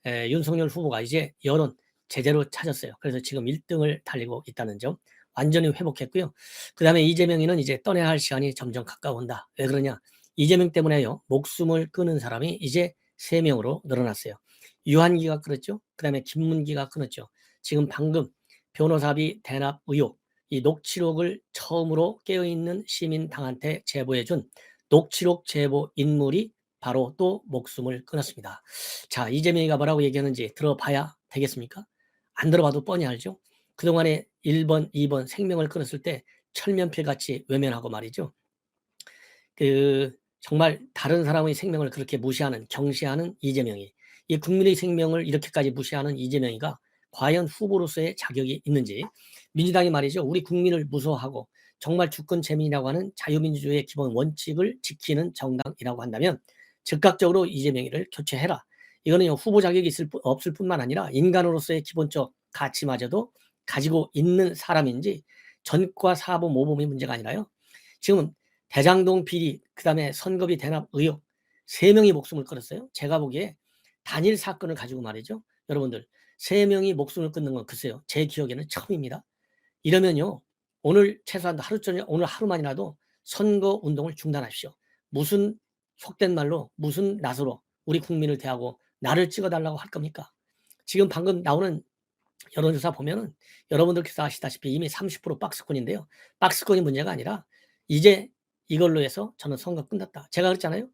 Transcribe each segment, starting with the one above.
윤석열 후보가 이제 여론 제대로 찾았어요. 그래서 지금 1등을 달리고 있다는 점 완전히 회복했고요. 그다음에 이재명이는 이제 떠나야 할 시간이 점점 가까워온다. 왜 그러냐? 이재명 때문에요. 목숨을 끊은 사람이 이제 3명으로 늘어났어요. 유한기가 끊었죠. 그다음에 김문기가 끊었죠. 지금 방금 변호사비 대납 의혹, 이 녹취록을 처음으로 깨어있는 시민당한테 제보해준 녹취록 제보 인물이 바로 또 목숨을 끊었습니다. 자, 이재명이가 뭐라고 얘기하는지 들어봐야 되겠습니까? 안 들어봐도 뻔히 알죠. 그동안에 1번, 2번 생명을 끊었을 때 철면필같이 외면하고 말이죠. 정말 다른 사람의 생명을 그렇게 무시하는, 경시하는 이재명이, 이 국민의 생명을 이렇게까지 무시하는 이재명이가 과연 후보로서의 자격이 있는지, 민주당이 말이죠. 우리 국민을 무서워하고 정말 주권 재민이라고 하는 자유민주주의의 기본 원칙을 지키는 정당이라고 한다면 즉각적으로 이재명이를 교체해라. 이거는 후보 자격이 없을 뿐만 아니라 인간으로서의 기본적 가치마저도 가지고 있는 사람인지, 전과 사보 모범이 문제가 아니라요. 지금 대장동 비리, 그다음에 선거비 대납 의혹 3명이 목숨을 끊었어요. 제가 보기에 단일 사건을 가지고 말이죠. 여러분들 3명이 목숨을 끊는 건 글쎄요. 제 기억에는 처음입니다. 이러면요. 오늘 최소한 하루 전에 오늘 하루만이라도 선거 운동을 중단하십시오. 무슨 속된 말로 무슨 낯으로 우리 국민을 대하고 나를 찍어달라고 할 겁니까? 지금 방금 나오는 여론조사 보면은 여러분들께서 아시다시피 이미 30% 박스권인데요. 박스권이 문제가 아니라 이제 이걸로 해서 저는 선거 끝났다. 제가 그랬잖아요.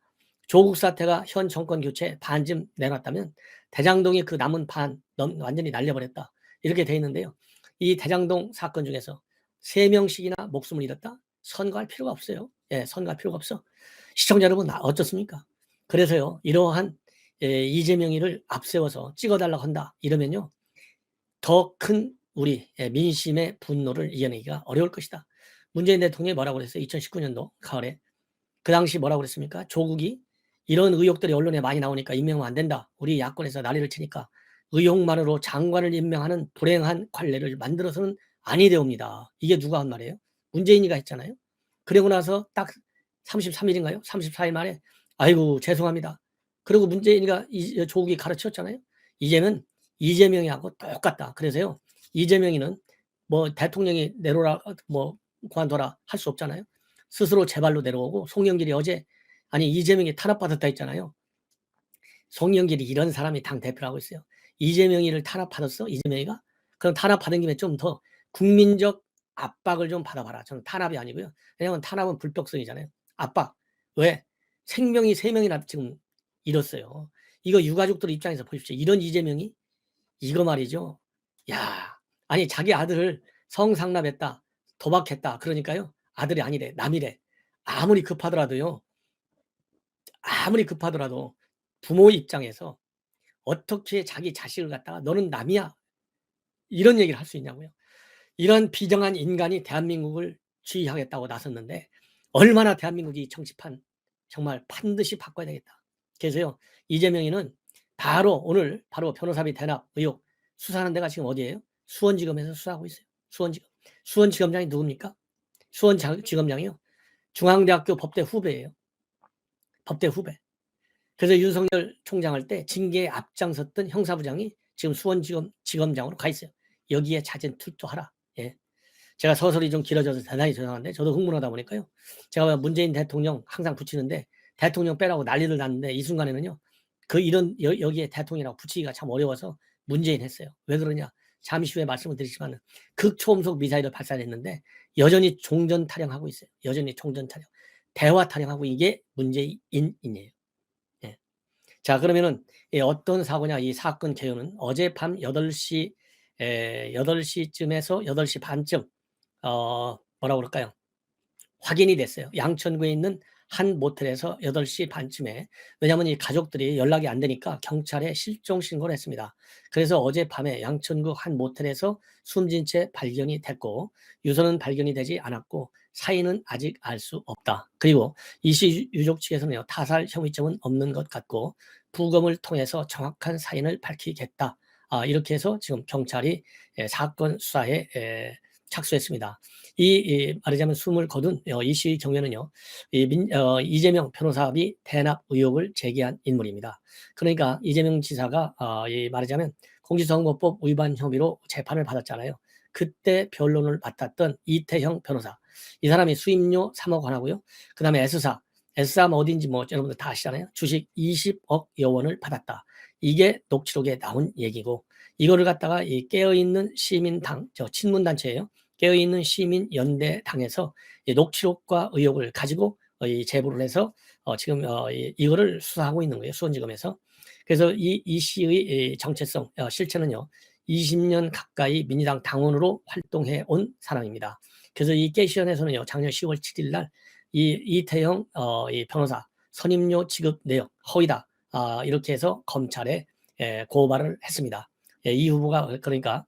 조국 사태가 현 정권 교체 반쯤 내놨다면 대장동이 그 남은 반 완전히 날려버렸다. 이렇게 돼 있는데요. 이 대장동 사건 중에서 3명씩이나 목숨을 잃었다? 선거할 필요가 없어요. 예, 선거할 필요가 없어. 시청자 여러분 어떻습니까? 그래서요. 이러한 이재명이를 앞세워서 찍어달라고 한다. 이러면요. 더 큰 우리 민심의 분노를 이겨내기가 어려울 것이다. 문재인 대통령이 뭐라고 그랬어요? 2019년도 가을에. 그 당시 뭐라고 그랬습니까? 조국이 이런 의혹들이 언론에 많이 나오니까 임명하면 안 된다. 우리 야권에서 난리를 치니까 의혹만으로 장관을 임명하는 불행한 관례를 만들어서는 아니 되옵니다. 이게 누가 한 말이에요? 문재인이가 했잖아요. 그리고 나서 딱 33일인가요? 34일 만에 아이고 죄송합니다. 그리고 문재인이가 조국이 가르쳤잖아요. 이제는 이재명이하고 똑같다. 그래서요. 이재명이는 뭐 대통령이 내려라 뭐 그만둬라 할 수 없잖아요. 스스로 제발로 내려오고 송영길이 어제 아니 이재명이 탄압받았다 했잖아요. 송영길이 이런 사람이 당대표라고 있어요. 이재명이를 탄압받았어? 이재명이가? 그럼 탄압받은 김에 좀 더 국민적 압박을 좀 받아봐라. 저는 탄압이 아니고요. 왜냐하면 탄압은 불법성이잖아요. 압박. 왜? 생명이 3명이나 지금 잃었어요. 이거 유가족들 입장에서 보십시오. 이런 이재명이 이거 말이죠. 야, 아니 자기 아들을 성상납했다, 도박했다. 그러니까요. 아들이 아니래, 남이래. 아무리 급하더라도요. 아무리 급하더라도 부모 입장에서 어떻게 자기 자식을 갖다가 너는 남이야. 이런 얘기를 할 수 있냐고요. 이런 비정한 인간이 대한민국을 지휘하겠다고 나섰는데 얼마나 대한민국이 정치판 정말 반드시 바꿔야 되겠다. 그래서요. 이재명이는 바로 오늘 바로 변호사비 대납 의혹 수사하는 데가 지금 어디예요? 수원지검에서 수사하고 있어요. 수원지검. 수원지검장이 누굽니까? 수원지검장이요. 중앙대학교 법대 후배예요. 법대 후배. 그래서 윤석열 총장 할 때 징계에 앞장섰던 형사부장이 지금 수원지검장으로 가 있어요. 여기에 잦은 투표하라. 예. 제가 서설이 좀 길어져서 대단히 죄송한데 저도 흥분하다 보니까요. 제가 문재인 대통령 항상 붙이는데 대통령 빼라고 난리를 났는데 이 순간에는요. 이런 여기에 대통령이라고 붙이기가 참 어려워서 문재인 했어요. 왜 그러냐. 잠시 후에 말씀을 드리지만 극초음속 미사일을 발사했는데 여전히 종전 타령하고 있어요. 여전히 종전 타령. 대화 타령하고 이게 문재인이에요. 예. 자, 그러면은 어떤 사고냐. 이 사건 개요는 어젯밤 8시쯤에서 8시 반쯤 뭐라고 그럴까요? 확인이 됐어요. 양천구에 있는 한 모텔에서 8시 반쯤에. 왜냐하면 이 가족들이 연락이 안 되니까 경찰에 실종 신고를 했습니다. 그래서 어젯밤에 양천구 한 모텔에서 숨진 채 발견이 됐고 유서는 발견이 되지 않았고 사인은 아직 알 수 없다. 그리고 이씨 유족 측에서는요. 타살 혐의점은 없는 것 같고 부검을 통해서 정확한 사인을 밝히겠다. 이렇게 해서 지금 경찰이 사건 수사에 착수했습니다. 말하자면 숨을 거둔 이 씨의 경우에는요, 이재명 변호사비 대납 의혹을 제기한 인물입니다. 그러니까 이재명 지사가 말하자면 공직선거법 위반 혐의로 재판을 받았잖아요. 그때 변론을 맡았던 이태형 변호사. 이 사람이 수임료 3억 원 하고요. 그 다음에 S사 어딘지 뭐 여러분들 다 아시잖아요. 주식 20억 여원을 받았다. 이게 녹취록에 나온 얘기고, 이거를 갖다가 이 깨어있는 시민당, 저 친문단체예요. 깨어있는 시민연대당에서 이 녹취록과 의혹을 가지고 이 제보를 해서 지금 이거를 수사하고 있는 거예요. 수원지검에서. 그래서 이 씨의 정체성, 실체는요, 20년 가까이 민주당 당원으로 활동해 온 사람입니다. 그래서 이 깨시연에서는요, 작년 10월 7일 날 이태형 이 변호사 선임료 지급 내역 허위다, 이렇게 해서 검찰에 고발을 했습니다. 이 후보가 그러니까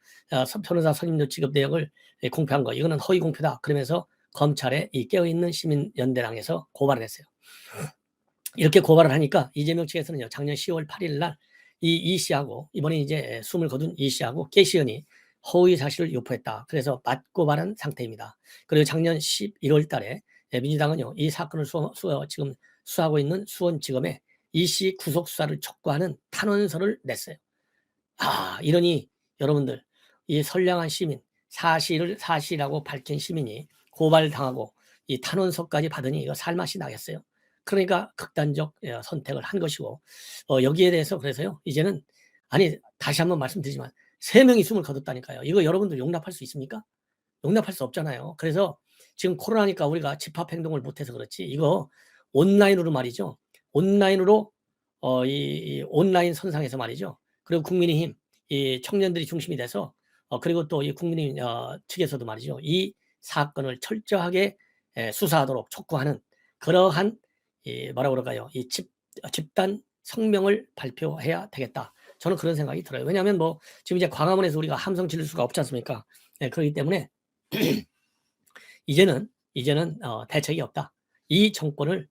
변호사 선임료 지급 내역을 공표한 거, 이거는 허위 공표다, 그러면서 검찰에 이 깨어있는 시민연대당에서 고발을 했어요. 이렇게 고발을 하니까 이재명 측에서는요, 작년 10월 8일 날 이 씨하고, 이번에 이제 숨을 거둔 이 씨하고 깨시연이 허위 사실을 유포했다. 그래서 맞고발한 상태입니다. 그리고 작년 11월 달에 민주당은요, 이 사건을 지금 수사하고 있는 수원지검에 이 씨 구속 수사를 촉구하는 탄원서를 냈어요. 이러니 여러분들, 이 선량한 시민, 사실이라고 밝힌 시민이 고발당하고 이 탄원서까지 받으니 이거 살맛이 나겠어요. 그러니까 극단적 선택을 한 것이고, 여기에 대해서 그래서요, 이제는, 아니, 다시 한번 말씀드리지만 3명이 숨을 거뒀다니까요. 이거 여러분들 용납할 수 있습니까? 용납할 수 없잖아요. 그래서 지금 코로나니까 우리가 집합 행동을 못해서 그렇지, 이거 온라인으로 말이죠. 온라인으로 이 온라인 선상에서 말이죠. 그리고 국민의힘 이 청년들이 중심이 돼서 그리고 또 이 국민의힘 측에서도 말이죠. 이 사건을 철저하게 수사하도록 촉구하는 그러한 뭐라고 그럴까요? 집단 성명을 발표해야 되겠다. 저는 그런 생각이 들어요. 왜냐하면 뭐 지금 이제 광화문에서 우리가 함성 지를 수가 없지 않습니까? 그렇기 때문에 이제는 대책이 없다. 이 정권을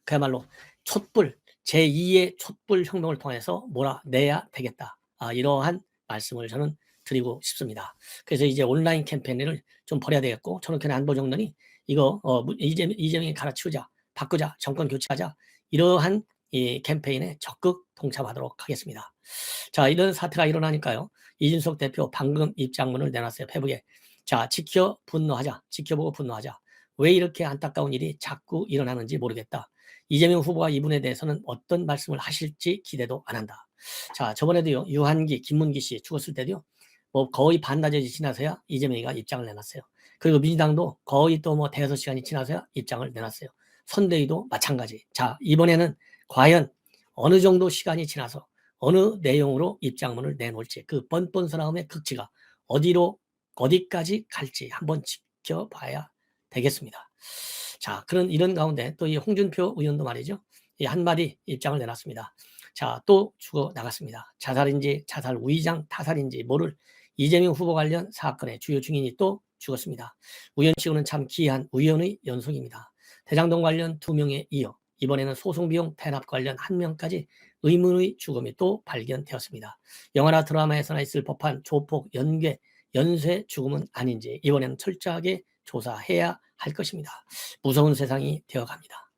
그야말로 촛불 제2의 촛불 혁명을 통해서 몰아내야 되겠다. 이러한 말씀을 저는 드리고 싶습니다. 그래서 이제 온라인 캠페인을 좀 벌여야 되겠고, 저는 그냥 안보정론이 이거 이재명이 갈아치우자, 바꾸자, 정권 교체하자, 이러한 이 캠페인에 적극 동참하도록 하겠습니다. 자, 이런 사태가 일어나니까요, 이준석 대표 방금 입장문을 내놨어요. 페북에. 자, 지켜보고 분노하자. 왜 이렇게 안타까운 일이 자꾸 일어나는지 모르겠다. 이재명 후보가 이분에 대해서는 어떤 말씀을 하실지 기대도 안 한다. 자, 저번에도요, 유한기, 김문기 씨 죽었을 때도요, 뭐 거의 반나절이 지나서야 이재명이가 입장을 내놨어요. 그리고 민주당도 거의 또 뭐 대여섯 시간이 지나서야 입장을 내놨어요. 선대위도 마찬가지. 자, 이번에는 과연 어느 정도 시간이 지나서 어느 내용으로 입장문을 내놓을지, 그 뻔뻔스러움의 극치가 어디까지 갈지 한번 지켜봐야 되겠습니다. 자, 이런 가운데 또 이 홍준표 의원도 말이죠, 이 한마디 입장을 내놨습니다. 자, 또 죽어 나갔습니다. 자살인지 자살 위장 타살인지 모를 이재명 후보 관련 사건의 주요 증인이 또 죽었습니다. 우연치고는 참 기이한 우연의 연속입니다. 대장동 관련 2명에 이어 이번에는 소송비용 대납 관련 1명까지 의문의 죽음이 또 발견되었습니다. 영화나 드라마에서나 있을 법한 조폭, 연쇄 죽음은 아닌지 이번에는 철저하게 조사해야 할 것입니다. 무서운 세상이 되어갑니다.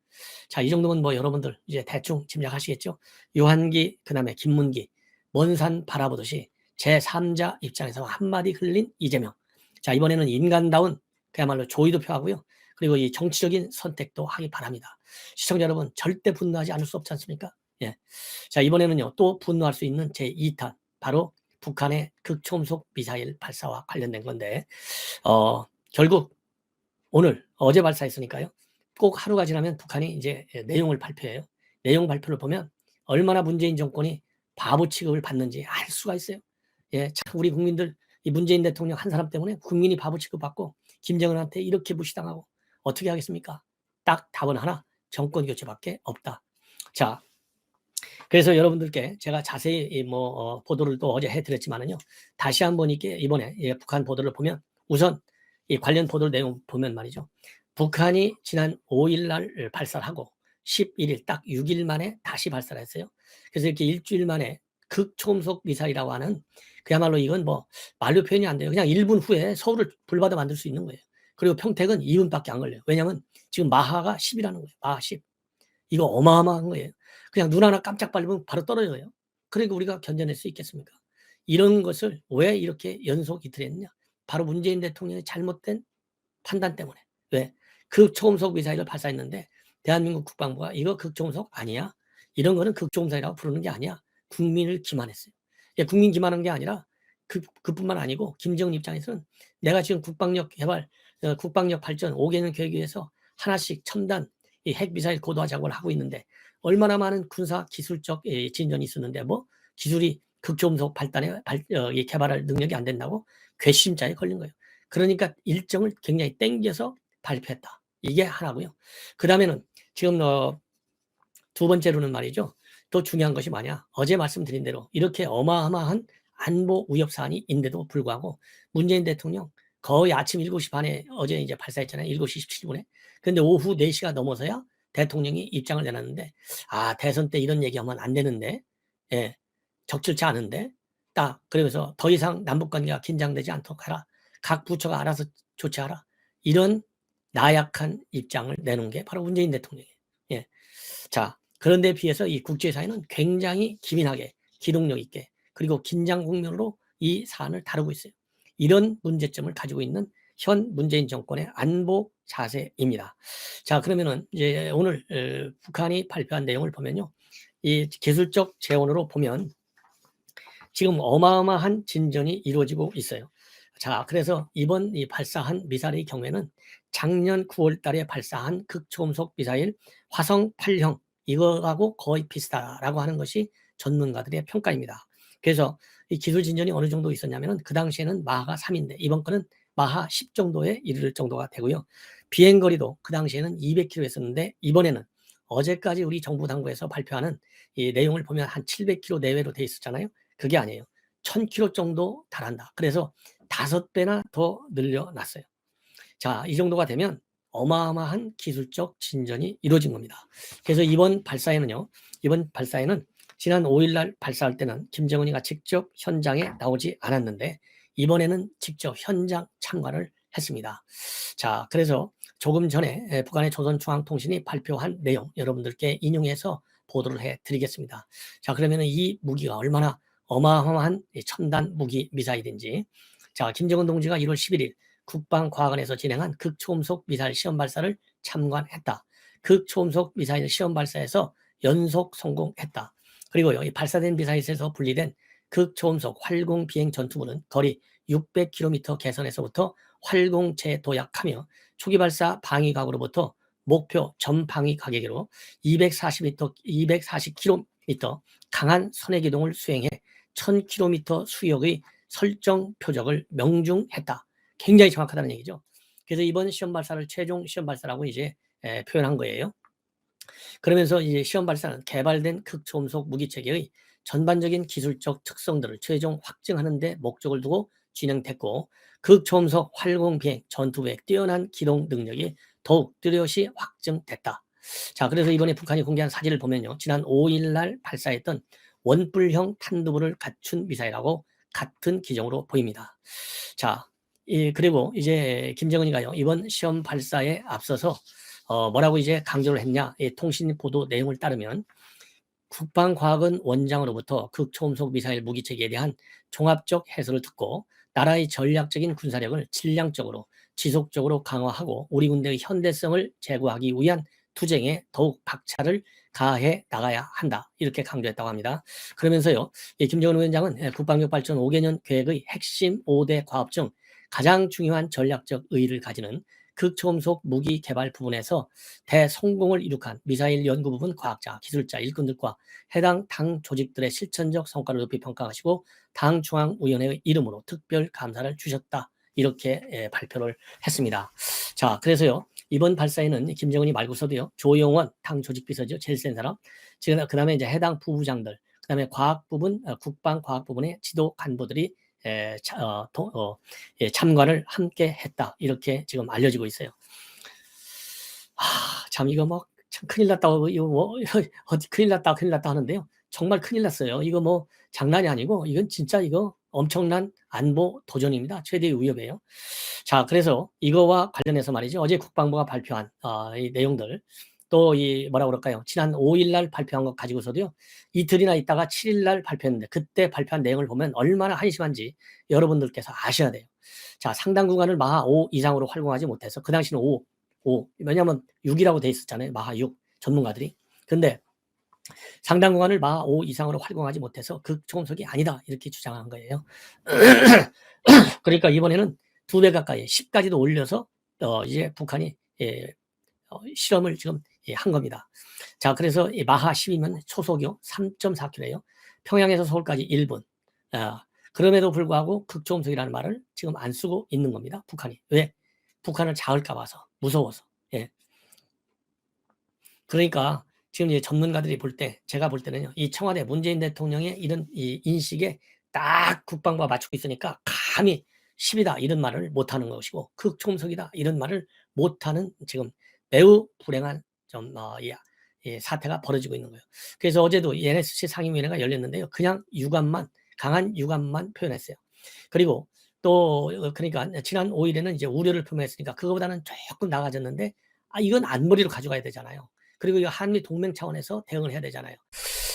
자, 이 정도면 뭐 여러분들 이제 대충 짐작하시겠죠? 유한기, 그 다음에 김문기, 먼 산 바라보듯이 제3자 입장에서 한마디 흘린 이재명. 자, 이번에는 인간다운 그야말로 조의도 표하고요. 그리고 이 정치적인 선택도 하기 바랍니다. 시청자 여러분, 절대 분노하지 않을 수 없지 않습니까? 예. 자, 이번에는요, 또 분노할 수 있는 제2탄, 바로 북한의 극초음속 미사일 발사와 관련된 건데, 결국 어제 발사했으니까요, 꼭 하루가 지나면 북한이 이제 내용을 발표해요. 내용 발표를 보면 얼마나 문재인 정권이 바보 취급을 받는지 알 수가 있어요. 예, 참 우리 국민들, 이 문재인 대통령 한 사람 때문에 국민이 바보 취급받고 김정은한테 이렇게 무시당하고 어떻게 하겠습니까? 딱 답은 하나, 정권 교체밖에 없다. 자, 그래서 여러분들께 제가 자세히 보도를 또 어제 해드렸지만은요, 다시 한번 이번에 북한 보도를 보면, 우선 이 관련 보도 내용 보면 말이죠, 북한이 지난 5일 날 발사를 하고 11일 딱 6일 만에 다시 발사를 했어요. 그래서 이렇게 일주일 만에 극초음속 미사일이라고 하는 그야말로 이건 뭐 말로 표현이 안 돼요. 그냥 1분 후에 서울을 불바다 만들 수 있는 거예요. 그리고 평택은 2분밖에 안 걸려요. 왜냐하면 지금 마하가 10이라는 거예요. 마하 10. 이거 어마어마한 거예요. 그냥 눈 하나 깜짝 빨리면 바로 떨어져요. 그러니까 우리가 견뎌낼 수 있겠습니까? 이런 것을 왜 이렇게 연속 이틀 했느냐? 바로 문재인 대통령의 잘못된 판단 때문에. 왜? 극초음속 미사일을 발사했는데 대한민국 국방부가 이거 극초음속 아니야? 이런 거는 극초음속이라고 부르는 게 아니야. 국민을 기만했어요. 예, 국민 기만한 게 아니라 그뿐만 아니고 김정은 입장에서는 내가 지금 국방력 개발, 국방력 발전 5개년 계획 위해서 하나씩 첨단 이 핵미사일 고도화 작업을 하고 있는데 얼마나 많은 군사 기술적 진전이 있었는데 뭐 기술이 극초음속 이 개발할 능력이 안 된다고 괘씸죄에 걸린 거예요. 그러니까 일정을 굉장히 땡겨서 발표했다. 이게 하나고요. 그 다음에는 지금 두 번째로는 말이죠. 또 중요한 것이 뭐냐. 어제 말씀드린 대로 이렇게 어마어마한 안보 위협 사안이 있는데도 불구하고 문재인 대통령 거의 아침 7시 반에 어제 이제 발사했잖아요. 7시 17분에. 그런데 오후 4시가 넘어서야 대통령이 입장을 내놨는데 대선 때 이런 얘기하면 안 되는데 예, 적절치 않은데 딱 그러면서 더 이상 남북관계가 긴장되지 않도록 하라. 각 부처가 알아서 조치하라. 이런 나약한 입장을 내놓은 게 바로 문재인 대통령이에요. 예. 자, 그런데 비해서 이 국제사회는 굉장히 기민하게, 기동력 있게, 그리고 긴장 국면으로 이 사안을 다루고 있어요. 이런 문제점을 가지고 있는 현 문재인 정권의 안보 자세입니다. 자, 그러면은 이제 오늘 북한이 발표한 내용을 보면요. 이 기술적 재원으로 보면 지금 어마어마한 진전이 이루어지고 있어요. 자, 그래서 이번 이 발사한 미사일의 경우에는 작년 9월 달에 발사한 극초음속 미사일 화성 8형 이거하고 거의 비슷하다라고 하는 것이 전문가들의 평가입니다. 그래서 이 기술 진전이 어느 정도 있었냐면은 그 당시에는 마하가 3인데 이번 거는 마하 10 정도에 이를 정도가 되고요. 비행거리도 그 당시에는 200km였었는데 이번에는 어제까지 우리 정부 당국에서 발표하는 이 내용을 보면 한 700km 내외로 돼 있었잖아요. 그게 아니에요. 1000km 정도 달한다. 그래서 5배나 더 늘려놨어요. 자, 이 정도가 되면 어마어마한 기술적 진전이 이루어진 겁니다. 그래서 이번 발사에는 지난 5일 날 발사할 때는 김정은이가 직접 현장에 나오지 않았는데 이번에는 직접 현장 참관을 했습니다. 자, 그래서 조금 전에 북한의 조선중앙통신이 발표한 내용 여러분들께 인용해서 보도를 해드리겠습니다. 자, 그러면 이 무기가 얼마나 어마어마한 첨단 무기 미사일인지. 자, 김정은 동지가 1월 11일 국방과학원에서 진행한 극초음속 미사일 시험 발사를 참관했다. 극초음속 미사일 시험 발사에서 연속 성공했다. 그리고요, 이 발사된 미사일에서 분리된 극초음속 활공 비행 전투부는 거리 600km 개선에서부터 활공체 도약하며 초기 발사 방위각으로부터 목표 전 방위 가격으로 240km 강한 선행 기동을 수행해 1000km 수역의 설정 표적을 명중했다. 굉장히 정확하다는 얘기죠. 그래서 이번 시험 발사를 최종 시험 발사라고 이제 표현한 거예요. 그러면서 이제 시험 발사는 개발된 극초음속 무기 체계의 전반적인 기술적 특성들을 최종 확증하는 데 목적을 두고 진행됐고 극초음속 활공 비행 전투부의 뛰어난 기동 능력이 더욱 뚜렷이 확증됐다. 자, 그래서 이번에 북한이 공개한 사진을 보면요. 지난 5일 날 발사했던 원뿔형 탄두부를 갖춘 미사일하고 같은 기종으로 보입니다. 자, 그리고 이제 김정은이가요. 이번 시험 발사에 앞서서 뭐라고 이제 강조를 했냐. 통신 보도 내용을 따르면 국방과학원 원장으로부터 극초음속 미사일 무기체계에 대한 종합적 해설을 듣고 나라의 전략적인 군사력을 질량적으로 지속적으로 강화하고 우리 군대의 현대성을 제고하기 위한 투쟁에 더욱 박차를 가해 나가야 한다. 이렇게 강조했다고 합니다. 그러면서요. 김정은 위원장은 국방력 발전 5개년 계획의 핵심 5대 과업 중 가장 중요한 전략적 의의를 가지는 극초음속 무기 개발 부분에서 대성공을 이룩한 미사일 연구 부분 과학자, 기술자, 일꾼들과 해당 당 조직들의 실천적 성과를 높이 평가하시고 당 중앙위원회의 이름으로 특별 감사를 주셨다. 이렇게 발표를 했습니다. 자, 그래서요. 이번 발사에는 김정은이 말고서도요. 조영원 당 조직비서죠. 제일 센 사람. 그 다음에 이제 해당 부부장들, 그 다음에 과학 부분, 국방 과학 부분의 지도 간부들이 참관을 함께 했다. 이렇게 지금 알려지고 있어요. 참 이거 뭐 참 큰일 났다고 이거 뭐 어디 큰일 났다 하는데요. 정말 큰일 났어요. 이거 뭐 장난이 아니고 이건 진짜 이거 엄청난 안보 도전입니다. 최대의 위협이에요. 자, 그래서 이거와 관련해서 말이죠. 어제 국방부가 발표한 이 내용들, 또 이 뭐라 그럴까요? 지난 5일 날 발표한 것 가지고서도요. 이틀이나 있다가 7일 날 발표했는데 그때 발표한 내용을 보면 얼마나 한심한지 여러분들께서 아셔야 돼요. 자, 상당 구간을 마하 5 이상으로 활공하지 못해서 그 당시는 5. 왜냐하면 6이라고 돼 있었잖아요. 마하 6 전문가들이. 근데 상당 구간을 마하 5 이상으로 활공하지 못해서 극초음속이 아니다 이렇게 주장한 거예요. 그러니까 이번에는 2배 가까이 10까지도 올려서 이제 북한이 실험을 지금 한 겁니다. 자, 그래서 마하 10이면 초속이요 3.4km예요. 평양에서 서울까지 1분. 그럼에도 불구하고 극초음속이라는 말을 지금 안 쓰고 있는 겁니다. 북한이. 왜? 북한을 작을까 봐서, 무서워서. 예. 그러니까 지금 이제 전문가들이 볼 때, 제가 볼 때는요, 이 청와대 문재인 대통령의 이런 이 인식에 딱 국방부가 맞추고 있으니까 감히 10이다 이런 말을 못하는 것이고 극초음속이다 이런 말을 못하는 지금 매우 불행한 좀 사태가 벌어지고 있는 거예요. 그래서 어제도 NSC 상임위원회가 열렸는데요. 그냥 유감만, 강한 유감만 표현했어요. 그리고 또 그러니까 지난 5일에는 이제 우려를 표명했으니까 그거보다는 조금 나아졌는데 이건 안보리로 가져가야 되잖아요. 그리고 이 한미 동맹 차원에서 대응을 해야 되잖아요.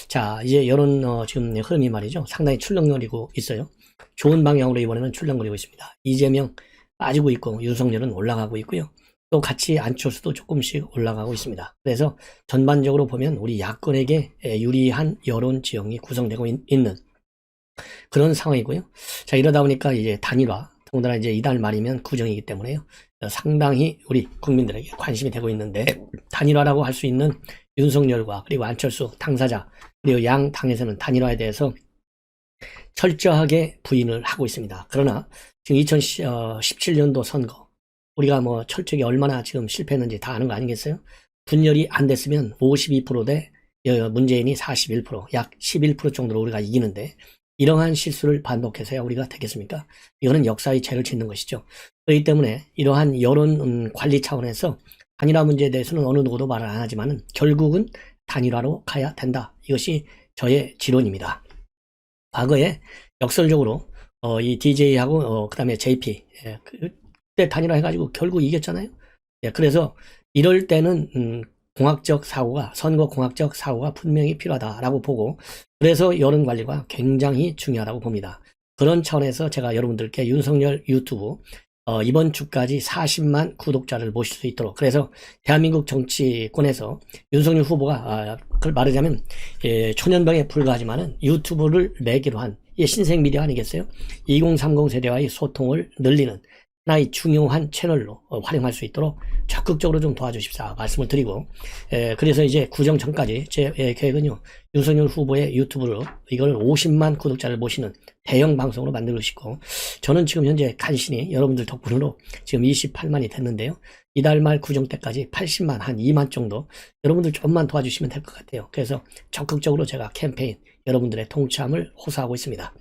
자, 이제 이런 지금 흐름이 말이죠. 상당히 출렁거리고 있어요. 좋은 방향으로 이번에는 출렁거리고 있습니다. 이재명 빠지고 있고 윤석열은 올라가고 있고요. 또 같이 안철수도 조금씩 올라가고 있습니다. 그래서 전반적으로 보면 우리 야권에게 유리한 여론 지형이 구성되고 있는 그런 상황이고요. 자, 이러다 보니까 이제 단일화, 더군다나 이제 이달 말이면 구정이기 때문에요. 상당히 우리 국민들에게 관심이 되고 있는데 단일화라고 할 수 있는 윤석열과 그리고 안철수 당사자 그리고 양 당에서는 단일화에 대해서 철저하게 부인을 하고 있습니다. 그러나 지금 2017년도 선거 우리가 뭐 철저하게 얼마나 지금 실패했는지 다 아는 거 아니겠어요? 분열이 안 됐으면 52%대 문재인이 41%, 약 11% 정도로 우리가 이기는데 이러한 실수를 반복해서야 우리가 되겠습니까? 이거는 역사의 죄를 짓는 것이죠. 그렇기 때문에 이러한 여론 관리 차원에서 단일화 문제에 대해서는 어느 누구도 말을 안 하지만 결국은 단일화로 가야 된다. 이것이 저의 지론입니다. 과거에 역설적으로 이 DJ하고 그다음에 JP 그때 단일화 해가지고 결국 이겼잖아요. 그래서 이럴 때는 공학적 사고가 선거 공학적 사고가 분명히 필요하다라고 보고 그래서 여론 관리가 굉장히 중요하다고 봅니다. 그런 차원에서 제가 여러분들께 윤석열 유튜브 이번 주까지 40만 구독자를 모실 수 있도록 그래서 대한민국 정치권에서 윤석열 후보가 그걸 말하자면 초년병에 불과하지만은 유튜브를 매개로 한 신생 미디어 아니겠어요? 2030 세대와의 소통을 늘리는 하나의 중요한 채널로 활용할 수 있도록 적극적으로 좀 도와주십사 말씀을 드리고 그래서 이제 구정 전까지 제 계획은요 윤석열 후보의 유튜브로 이걸 50만 구독자를 모시는 대형 방송으로 만들고 싶고 저는 지금 현재 간신히 여러분들 덕분으로 지금 28만이 됐는데요 이달 말 구정 때까지 80만 한 2만 정도 여러분들 조금만 도와주시면 될 것 같아요. 그래서 적극적으로 제가 캠페인 여러분들의 동참을 호소하고 있습니다.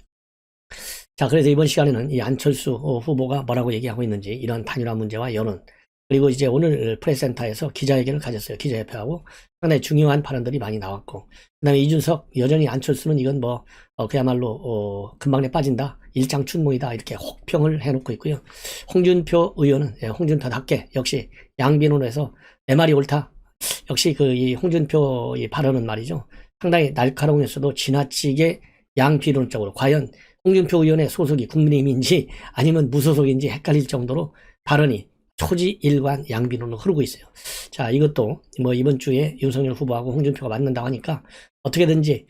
자, 그래서 이번 시간에는 이 안철수 후보가 뭐라고 얘기하고 있는지 이런 단일화 문제와 여론 그리고 이제 오늘 프레스센터에서 기자회견을 가졌어요. 기자협회하고 상당히 중요한 발언들이 많이 나왔고 그 다음에 이준석 여전히 안철수는 이건 뭐 그야말로 금방내 빠진다 일장춘몽이다 이렇게 혹평을 해놓고 있고요. 홍준표 의원은 홍준표답게 역시 양비론에서 내 말이 옳다. 역시 이 홍준표 이 발언은 말이죠. 상당히 날카로우면서도 지나치게 양비론적으로 과연 홍준표 의원의 소속이 국민의힘인지 아니면 무소속인지 헷갈릴 정도로 발언이 초지일관 양비론으로 흐르고 있어요. 자, 이것도 뭐 이번 주에 윤석열 후보하고 홍준표가 만난다고 하니까 어떻게든지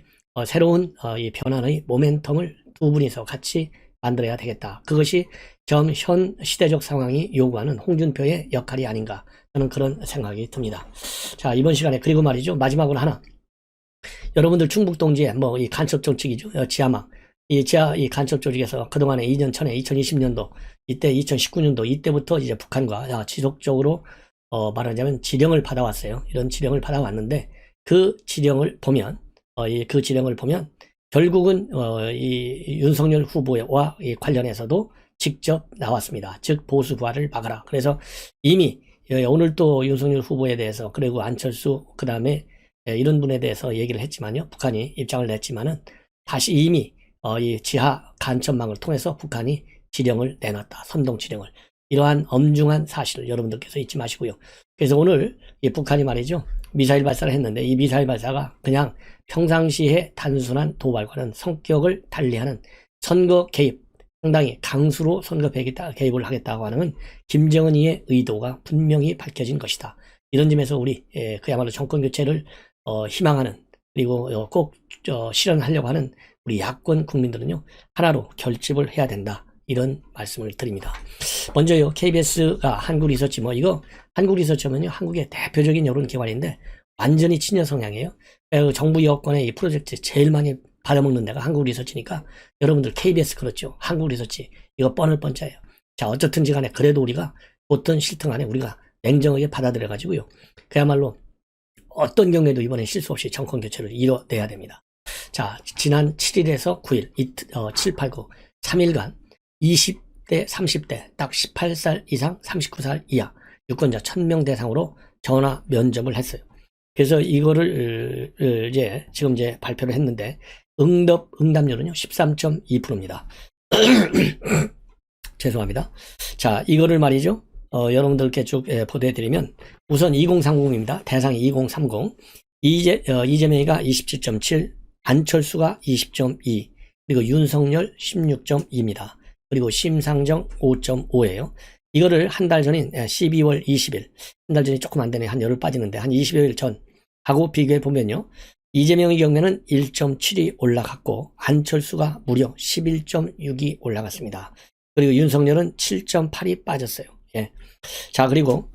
새로운 이 변환의 모멘텀을 두 분이서 같이 만들어야 되겠다. 그것이 현 시대적 상황이 요구하는 홍준표의 역할이 아닌가 저는 그런 생각이 듭니다. 자, 이번 시간에 그리고 말이죠. 마지막으로 하나 여러분들 충북동지에 뭐 이 간첩 정책이죠. 지하막 이 간첩 조직에서 그동안에 2년 전에 2020년도 이때 2019년도 이때부터 이제 북한과 지속적으로 말하자면 지령을 받아왔어요. 이런 지령을 받아왔는데 그 지령을 보면 결국은 이 윤석열 후보와 관련해서도 직접 나왔습니다. 즉 보수 부활을 막아라. 그래서 이미 오늘 또 윤석열 후보에 대해서 그리고 안철수 그다음에 이런 분에 대해서 얘기를 했지만요. 북한이 입장을 냈지만은 다시 이미 이 지하 간첩망을 통해서 북한이 지령을 내놨다. 선동 지령을. 이러한 엄중한 사실을 여러분들께서 잊지 마시고요. 그래서 오늘 이 북한이 말이죠. 미사일 발사를 했는데 이 미사일 발사가 그냥 평상시에 단순한 도발과는 성격을 달리하는 선거 개입, 상당히 강수로 선거 개입을 하겠다고 하는 김정은이의 의도가 분명히 밝혀진 것이다. 이런 점에서 우리 그야말로 정권 교체를 희망하는, 그리고 꼭 실현하려고 하는 우리 야권 국민들은요, 하나로 결집을 해야 된다. 이런 말씀을 드립니다. 먼저요, KBS가 한국리서치, 이거 한국리서치면요, 한국의 대표적인 여론기관인데 완전히 친여 성향이에요. 정부 여권의 이 프로젝트 제일 많이 받아먹는 데가 한국리서치니까 여러분들 KBS 그렇죠. 한국리서치 이거 뻔할 뻔짜예요. 자, 어쨌든지 간에 그래도 우리가 좋든 싫든 간에 우리가 냉정하게 받아들여 가지고요, 그야말로 어떤 경우에도 이번엔 실수 없이 정권 교체를 이뤄내야 됩니다. 자, 지난 7일에서 9일 7, 8, 9 3일간 20대 30대 딱 18살 이상 39살 이하 유권자 1000명 대상으로 전화 면접을 했어요. 그래서 이거를 지금 발표를 했는데 응답률은요 13.2%입니다. 죄송합니다. 자, 이거를 말이죠. 여러분들께 쭉 보도해드리면 우선 2030입니다. 대상이 2030. 이재명이가 27.7, 안철수가 20.2, 그리고 윤석열 16.2입니다. 그리고 심상정 5.5예요. 이거를 한 달 전인 12월 20일, 한 달 전이 조금 안 되네. 한 열흘 빠지는데 한 20여일 전하고 비교해 보면요. 이재명의 경우에는 1.7이 올라갔고 안철수가 무려 11.6이 올라갔습니다. 그리고 윤석열은 7.8이 빠졌어요. 예. 자, 그리고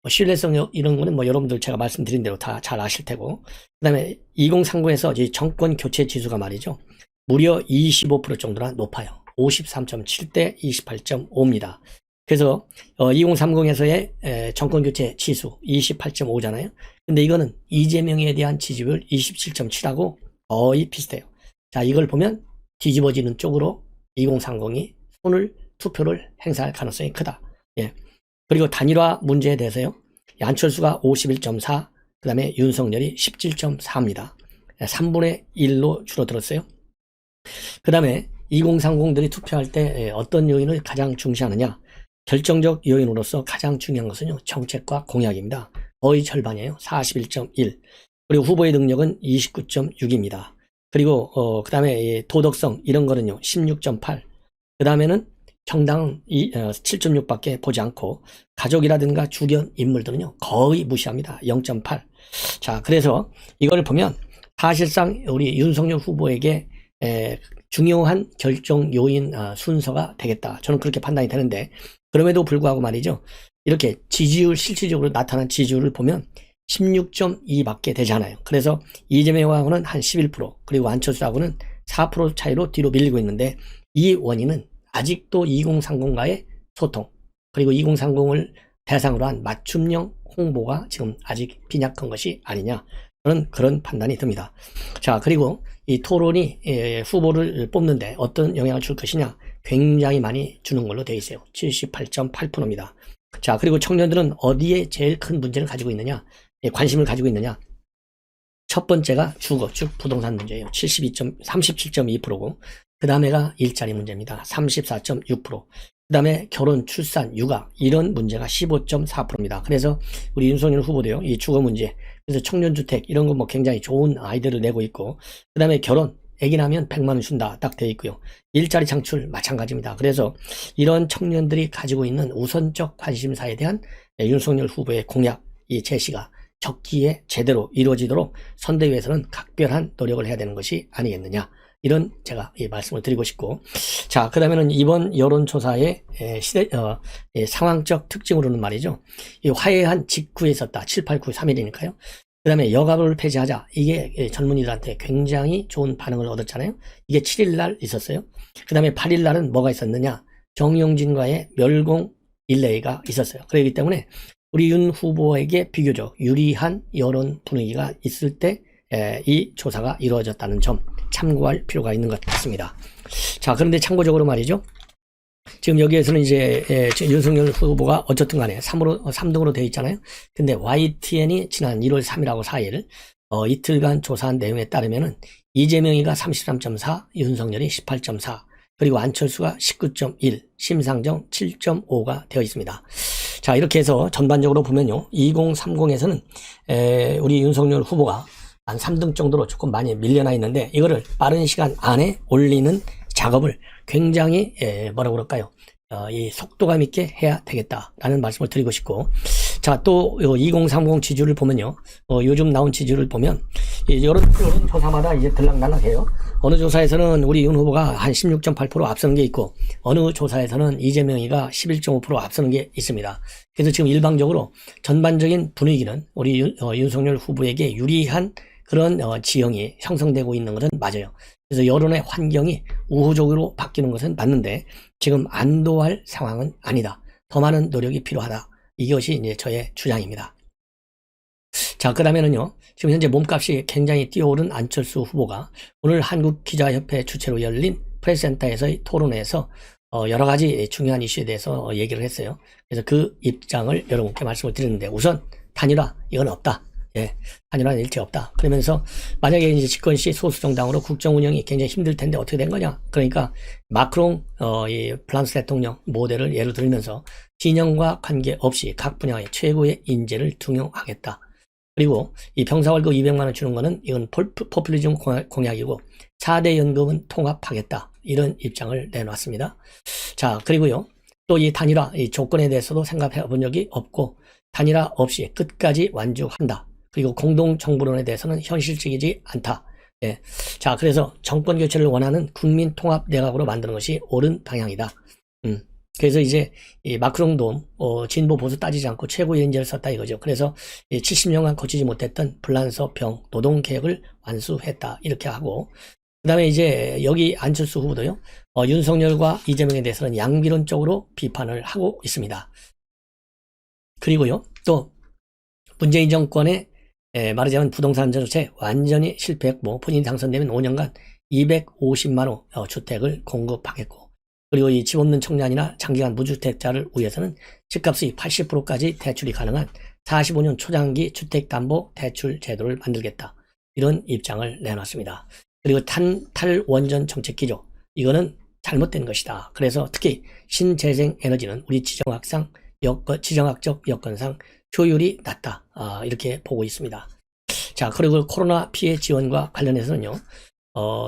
신뢰성 이런 거는 여러분들 제가 말씀드린 대로 다 잘 아실 테고, 그 다음에 2030에서 정권 교체 지수가 말이죠, 무려 25% 정도나 높아요. 53.7대 28.5입니다. 그래서 2030에서의 정권 교체 지수 28.5잖아요. 근데 이거는 이재명에 대한 지지율 27.7하고 거의 비슷해요. 자, 이걸 보면 뒤집어지는 쪽으로 2030이 투표를 행사할 가능성이 크다. 예. 그리고 단일화 문제에 대해서요, 안철수가 51.4, 그 다음에 윤석열이 17.4입니다. 3분의 1로 줄어들었어요. 그 다음에 2030들이 투표할 때 어떤 요인을 가장 중시하느냐, 결정적 요인으로서 가장 중요한 것은요, 정책과 공약입니다. 거의 절반이에요. 41.1. 그리고 후보의 능력은 29.6입니다. 그리고 그 다음에 도덕성 이런 거는요 16.8. 그 다음에는 정당은 7.6밖에 보지 않고 가족이라든가 주변 인물들은요 거의 무시합니다. 0.8. 자, 그래서 이걸 보면 사실상 우리 윤석열 후보에게 중요한 결정 요인 순서가 되겠다. 저는 그렇게 판단이 되는데, 그럼에도 불구하고 말이죠, 이렇게 지지율 실질적으로 나타난 지지율을 보면 16.2밖에 되지 않아요. 그래서 이재명하고는 한 11%, 그리고 안철수하고는 4% 차이로 뒤로 밀리고 있는데, 이 원인은 아직도 2030과의 소통, 그리고 2030을 대상으로 한 맞춤형 홍보가 지금 아직 빈약한 것이 아니냐, 저는 그런 판단이 듭니다. 자, 그리고 이 토론이 후보를 뽑는데 어떤 영향을 줄 것이냐, 굉장히 많이 주는 걸로 되어 있어요. 78.8%입니다. 자, 그리고 청년들은 어디에 제일 큰 문제를 가지고 있느냐, 관심을 가지고 있느냐. 첫 번째가 주거, 즉 부동산 문제예요. 37.2%고, 그 다음에가 일자리 문제입니다. 34.6%. 그 다음에 결혼, 출산, 육아 이런 문제가 15.4%입니다. 그래서 우리 윤석열 후보도요, 이 주거 문제, 그래서 청년주택 이런 거 굉장히 좋은 아이디어를 내고 있고, 그 다음에 결혼, 애기 나면 100만 원 준다 딱 되어 있고요. 일자리 창출 마찬가지입니다. 그래서 이런 청년들이 가지고 있는 우선적 관심사에 대한 윤석열 후보의 공약, 이 제시가 적기에 제대로 이루어지도록 선대위에서는 각별한 노력을 해야 되는 것이 아니겠느냐, 이런 제가 이 말씀을 드리고 싶고, 자, 그 다음에는 이번 여론조사의 상황적 특징으로는 말이죠, 이 화해한 직후에 있었다. 7, 8, 9, 3일이니까요. 그 다음에 여가부를 폐지하자. 이게 젊은이들한테 굉장히 좋은 반응을 얻었잖아요. 이게 7일날 있었어요. 그 다음에 8일날은 뭐가 있었느냐, 정용진과의 멸공 릴레이가 있었어요. 그렇기 때문에 우리 윤 후보에게 비교적 유리한 여론 분위기가 있을 때 이 조사가 이루어졌다는 점 참고할 필요가 있는 것 같습니다. 자, 그런데 참고적으로 말이죠, 지금 여기에서는 이제 지금 윤석열 후보가 어쨌든 간에 3등으로 되어 있잖아요. 근데 YTN이 지난 1월 3일하고 4일 이틀간 조사한 내용에 따르면은 이재명이가 33.4, 윤석열이 18.4, 그리고 안철수가 19.1, 심상정 7.5가 되어 있습니다. 자, 이렇게 해서 전반적으로 보면요, 2030에서는 우리 윤석열 후보가 한 3등 정도로 조금 많이 밀려나 있는데, 이거를 빠른 시간 안에 올리는 작업을 굉장히 뭐라고 그럴까요? 이 속도감 있게 해야 되겠다라는 말씀을 드리고 싶고, 자, 또 2030 지지율을 보면요, 요즘 나온 지지율을 보면 여러 조사마다 이제 들락날락해요. 어느 조사에서는 우리 윤 후보가 한 16.8% 앞서는 게 있고, 어느 조사에서는 이재명이가 11.5% 앞서는 게 있습니다. 그래서 지금 일방적으로 전반적인 분위기는 우리 윤석열 후보에게 유리한 그런 지형이 형성되고 있는 것은 맞아요. 그래서 여론의 환경이 우호적으로 바뀌는 것은 맞는데, 지금 안도할 상황은 아니다. 더 많은 노력이 필요하다. 이것이 이제 저의 주장입니다. 자, 그러면은요, 지금 현재 몸값이 굉장히 뛰어오른 안철수 후보가 오늘 한국기자협회 주최로 열린 프레스센터에서의 토론회에서 여러 가지 중요한 이슈에 대해서 얘기를 했어요. 그래서 그 입장을 여러분께 말씀을 드렸는데, 우선 단일화 이건 없다. 예, 단일화는 일체 없다. 그러면서 만약에 이제 집권 시 소수 정당으로 국정 운영이 굉장히 힘들 텐데 어떻게 된 거냐? 그러니까 마크롱 이 프랑스 대통령 모델을 예로 들면서 진영과 관계없이 각 분야의 최고의 인재를 등용하겠다. 그리고 이 병사 월급 200만 원 주는 거는 이건 포퓰리즘 공약이고 4대 연금은 통합하겠다. 이런 입장을 내놨습니다. 자, 그리고요, 또 이 단일화 이 조건에 대해서도 생각해 본 적이 없고, 단일화 없이 끝까지 완주한다. 그리고 공동정부론에 대해서는 현실적이지 않다. 예. 자, 그래서 정권 교체를 원하는 국민 통합 내각으로 만드는 것이 옳은 방향이다. 그래서 이제 이 마크롱도 진보 보수 따지지 않고 최고의 인재를 썼다 이거죠. 그래서 70년간 거치지 못했던 불란서 병 노동 개혁을 완수했다 이렇게 하고, 그다음에 이제 여기 안철수 후보도요, 윤석열과 이재명에 대해서는 양비론적으로 비판을 하고 있습니다. 그리고요, 또 문재인 정권의 말하자면 부동산 정책 완전히 실패했고, 본인이 당선되면 5년간 250만 호 주택을 공급하겠고, 그리고 이 집 없는 청년이나 장기간 무주택자를 위해서는 집값의 80%까지 대출이 가능한 45년 초장기 주택담보 대출 제도를 만들겠다. 이런 입장을 내놨습니다. 그리고 탈원전 정책 기조, 이거는 잘못된 것이다. 그래서 특히 신재생 에너지는 우리 지정학적 여건상 효율이 낮다. 이렇게 보고 있습니다. 자, 그리고 코로나 피해 지원과 관련해서는요,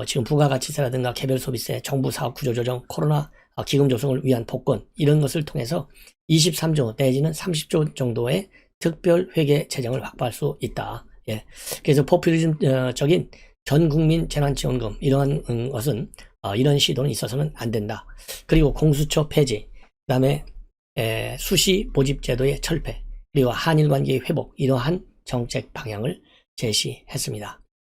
지금 부가가치세라든가 개별소비세, 정부 사업 구조조정, 코로나 기금 조성을 위한 복권, 이런 것을 통해서 23조 내지는 30조 정도의 특별 회계 재정을 확보할 수 있다. 예. 그래서 포퓰리즘적인 전 국민 재난지원금, 이러한 것은 이런 시도는 있어서는 안 된다. 그리고 공수처 폐지, 그다음에 수시 모집 제도의 철폐, 그리고 한일 관계의 회복, 이러한 정책 방향을 제시했습니다.